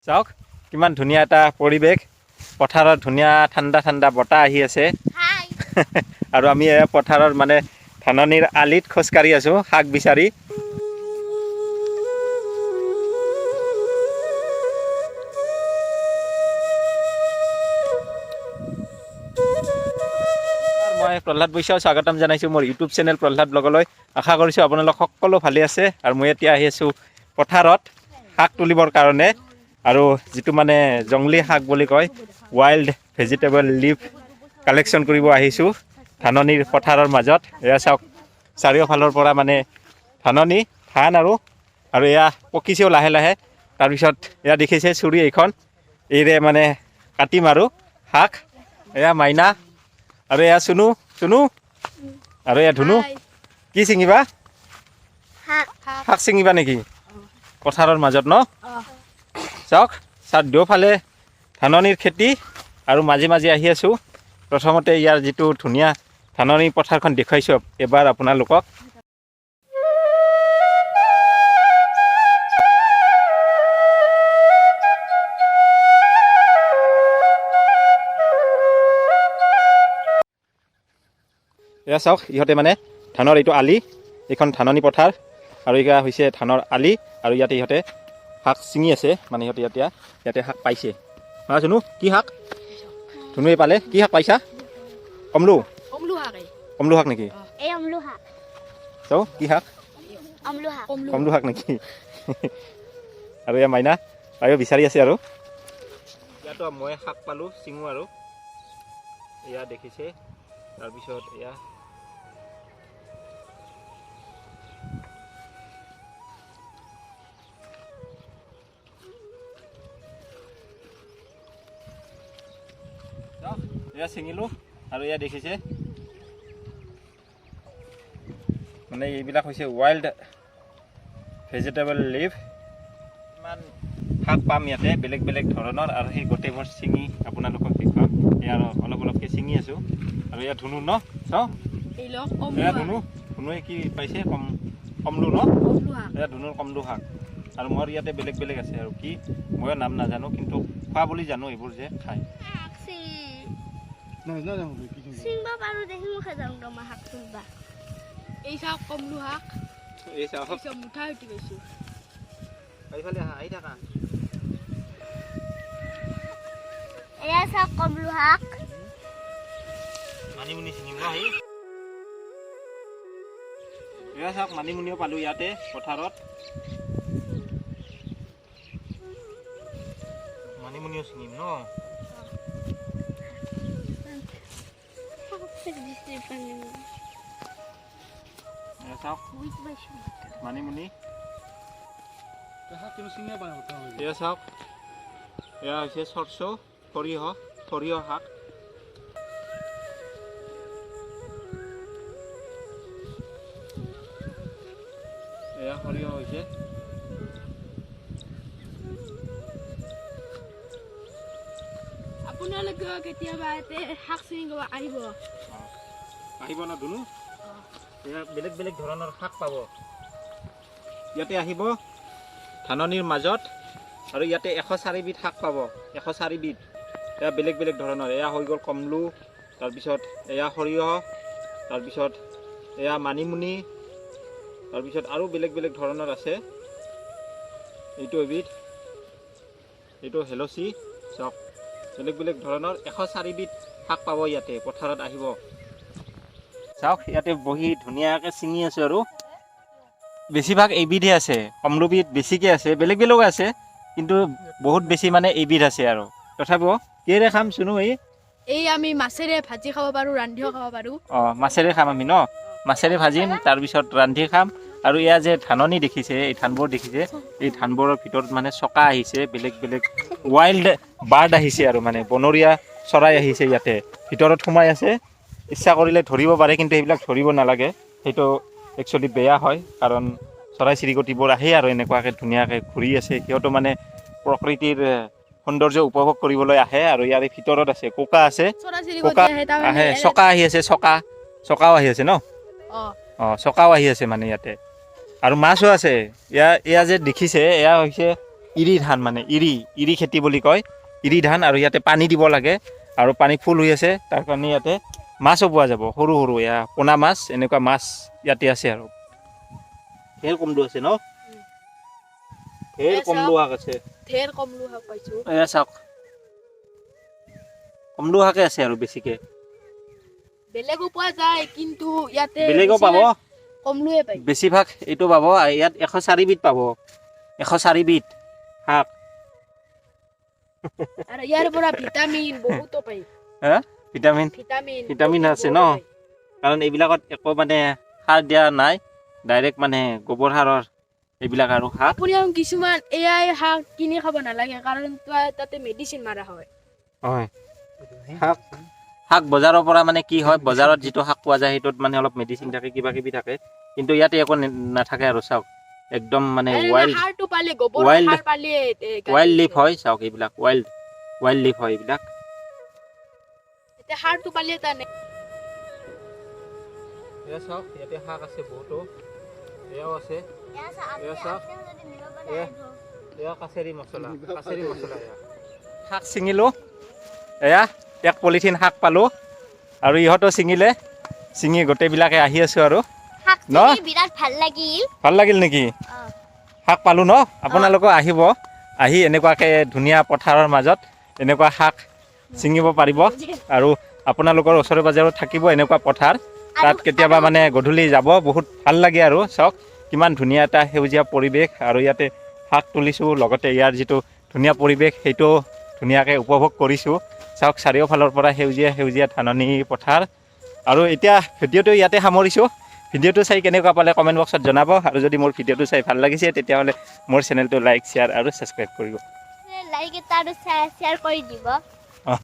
চাওক কিমান ধুনীয়া এটা পৰিৱেশ পথাৰত ধুনীয়া ঠাণ্ডা ঠাণ্ডা বতাহ আহি আছে আৰু আমি পথাৰত মানে ধাননিৰ আলিত খোজকাঢ়ি আছো শাক বিচাৰি মই প্ৰহ্লাদ বৈশ্যক স্বাগতম জনাইছোঁ মোৰ ইউটিউব চেনেল প্ৰহ্লাদ ব্লগলৈ আশা কৰিছোঁ আপোনালোক সকলো ভালে আছে আৰু মই এতিয়া আহি আছোঁ পথাৰত শাক তুলিবৰ কাৰণে আৰু যিটো মানে জংলী শাক বুলি কয় ৱাইল্ড ভেজিটেবল লিভ কালেকশ্যন কৰিব আহিছোঁ ধাননিৰ পথাৰৰ মাজত এয়া চাওক চাৰিওফালৰ পৰা মানে ধাননি ধান আৰু এয়া পকিছেও লাহে লাহে তাৰপিছত এয়া দেখিছে চুৰি এইখন এইৰে মানে কাটিম আৰু শাক এয়া মাইনা আৰু এয়া চুনু আৰু এয়া ধুনু কি ছিঙিবা শাক ছিঙিবা নেকি পথাৰৰ মাজত ন চাওক দুয়োফালে ধাননিৰ খেতি আৰু মাজে মাজে আহি আছোঁ প্ৰথমতে ইয়াৰ যিটো ধুনীয়া ধাননি পথাৰখন দেখুৱাইছোঁ এবাৰ আপোনালোকক এয়া চাওক ইহঁতে মানে ধানৰ এইটো আলি এইখন ধাননি পথাৰ আৰু এয়া হৈছে ধানৰ আলি আৰু ইয়াতে ইহঁতে শাক ছিঙি আছে মানে ইহঁতে ইয়াতে শাক পাইছে ধুনু কি শাক ধুনুৱে পালে কি শাক পাইছা কমলু শাক নেকি চাও কি শাক কমলু শাক নেকি আৰু এয়া মাইনা তাইও বিচাৰি আছে আৰু ইয়াতো মই শাক পালোঁ ছিঙো আৰু এয়া দেখিছে তাৰপিছত এয়া এয়া ছিঙিলোঁ আৰু এয়া দেখিছে মানে এইবিলাক হৈছে ৱাইল্ড ভেজিটেবল লিভ ইমান শাক পাম ইয়াতে বেলেগ বেলেগ ধৰণৰ আৰু সেই গোটেইবোৰ ছিঙি আপোনালোকক দেখুৱাম এয়া অলপ অলপকৈ ছিঙি আছোঁ আৰু এয়া ধুনু ন চাওঁ এয়া ধুনুৱে কি পাইছে কমলু ন এয়া ধুনুৰ কমলু শাক আৰু মোৰ ইয়াতে বেলেগ বেলেগ আছে আৰু কি ময়ো নাম নাজানো কিন্তু খোৱা বুলি জানো এইবোৰ যে খায় কমলু শাক মুঠা উঠি গৈছোঁ এইফালে আহি থাকা এয়া চাওক কমলু শাক মানিমুনি ছিঙিম ন এয়া চাওক মানিমুনিও পালোঁ ইয়াতে পথাৰত মানিমুনিও ছিঙিম ন চাওক মানিমুনি এয়া চাওক এয়া হৈছে চৰচৌ সৰিয়হ শাক এয়া সৰিয়হ হৈছে আপোনালোকে কেতিয়াবা ইয়াতে শাক ছিঙিব আহিব ন ধুনু এয়া বেলেগ বেলেগ ধৰণৰ শাক পাব ইয়াতে আহিব ধাননিৰ মাজত আৰু ইয়াতে 104 বিধ শাক পাব 104 বিধ এয়া বেলেগ বেলেগ ধৰণৰ এয়া হৈ গ'ল কমলু তাৰপিছত এয়া সৰিয়হ তাৰপিছত এয়া মানিমুনি তাৰপিছত আৰু বেলেগ বেলেগ ধৰণৰ আছে এইটো এবিধ এইটো হেলচি চাওক বেলেগ বেলেগ ধৰণৰ 104 বিধ শাক পাব ইয়াতে পথাৰত আহিব চাওক ইয়াতে বহি ধুনীয়াকৈ ছিঙি আছোঁ আৰু বেছিভাগ এইবিধে আছে কমলুবিধ বেছিকৈ আছে বেলেগ বেলেগ আছে কিন্তু বহুত বেছি মানে এইবিধ আছে আৰু তথাপিও কিহেৰে খাম চুনু এই আমি মাছেৰে ভাজি খাব পাৰোঁ ৰান্ধিও খাব পাৰোঁ মাছেৰে খাম আমি ন মাছেৰে ভাজিম তাৰপিছত ৰান্ধি খাম আৰু এয়া যে ধাননি দেখিছে এই ধানবোৰ দেখিছে এই ধানবোৰৰ ভিতৰত মানে চকা আহিছে বেলেগ বেলেগ ৱাইল্ড বাৰ্ড আহিছে আৰু মানে বনৰীয়া চৰাই আহিছে ইয়াতে ভিতৰত সোমাই আছে ইচ্ছা কৰিলে ধৰিব পাৰে কিন্তু এইবিলাক ধৰিব নালাগে সেইটো একচুৱেলি বেয়া হয় কাৰণ চৰাই চিৰিকটিবোৰ আহে আৰু এনেকুৱাকৈ ধুনীয়াকৈ ঘূৰি আছে সিহঁতো মানে প্ৰকৃতিৰ সৌন্দৰ্য উপভোগ কৰিবলৈ আহে আৰু ইয়াৰে ভিতৰত আছে কোকা আছে আহে চকা আহি আছে চকাও আহি আছে ন চকাও আহি আছে মানে ইয়াতে আৰু মাছো আছে এয়া যে দেখিছে এয়া হৈছে ইৰি ধান মানে ইৰি খেতি বুলি কয় ইৰি ধান আৰু ইয়াতে পানী দিব লাগে আৰু পানী ফুল হৈ আছে তাৰ কাৰণে ইয়াতে মাছো পোৱা যাব সৰু সৰু এয়া পোনা মাছ এনেকুৱা মাছ ইয়াতে আছে আৰু ঢেৰ কমলো আছে ন ঢেৰ কমলো শাক আছে ঢেৰ কমলো শাক পাইছো এয়া চাওক কমলো শাকে আছে আৰু বেছিকে বেলেগো পোৱা যায় কিন্তু ইয়াতে বেলেগো পাব কমলোৱে পাই বেছিভাগ এইটো পাব ইয়াত 104 বিধ পাব 104 বিধ শাক আৰু ইয়াৰ পৰা ভিটামিন বহুতো পাই হা ভিটামিন আছে ন কাৰণ এইবিলাকত একো মানে সাৰ দিয়া নাই ডাইৰেক্ট মানে গোবৰ সাৰৰ এইবিলাক আৰু শাক আপুনি কিছুমান এয়াই শাক কিনি খাব নালাগে কাৰণ তাতে মেডিচিন মাৰা হয় হয় শাক বজাৰৰ পৰা মানে কি হয় বজাৰত যিটো শাক পোৱা যায় সেইটোত মানে অলপ মেডিচিন থাকে কিবা কিবি থাকে কিন্তু ইয়াতে একো নাথাকে আৰু চাওক একদম মানে ৱাইল্ড লিফ হয় চাওক এইবিলাক ৱাইল্ড লিফ হয় এইবিলাক সাৰটো পালে তানে এয়া চাওক ইয়াতে শাক আছে বহুতো এয়াও আছে এয়া চাওক এয়া কাছেৰি মছলা এয়া শাক ছিঙিলোঁ এয়া এক পলিথিন শাক পালোঁ আৰু ইহঁতো ছিঙি গোটেইবিলাকে আহি আছোঁ আৰু ন বিৰাট ভাল লাগিল নেকি শাক পালোঁ ন আপোনালোকেও আহিব আহি এনেকুৱাকৈ ধুনীয়া পথাৰৰ মাজত এনেকুৱা শাক ছিঙিব পাৰিব আৰু আপোনালোকৰ ওচৰে পাজৰে থাকিব এনেকুৱা পথাৰ তাত কেতিয়াবা মানে গধূলি যাব বহুত ভাল লাগে আৰু চাওক কিমান ধুনীয়া এটা সেউজীয়া পৰিৱেশ আৰু ইয়াতে শাক তুলিছোঁ লগতে ইয়াৰ যিটো ধুনীয়া পৰিৱেশ সেইটো ধুনীয়াকৈ উপভোগ কৰিছোঁ চাওক চাৰিওফালৰ পৰা সেউজীয়া ধাননি পথাৰ আৰু এতিয়া ভিডিঅ'টো ইয়াতে সামৰিছোঁ ভিডিঅ'টো চাই কেনেকুৱা পালে কমেণ্ট বক্সত জনাব আৰু যদি মোৰ ভিডিঅ'টো চাই ভাল লাগিছে তেতিয়াহ'লে মোৰ চেনেলটো লাইক শ্বেয়াৰ আৰু ছাবস্ক্ৰাইব কৰিব লাইক এটা আৰু শ্বেয়াৰ কৰি দিব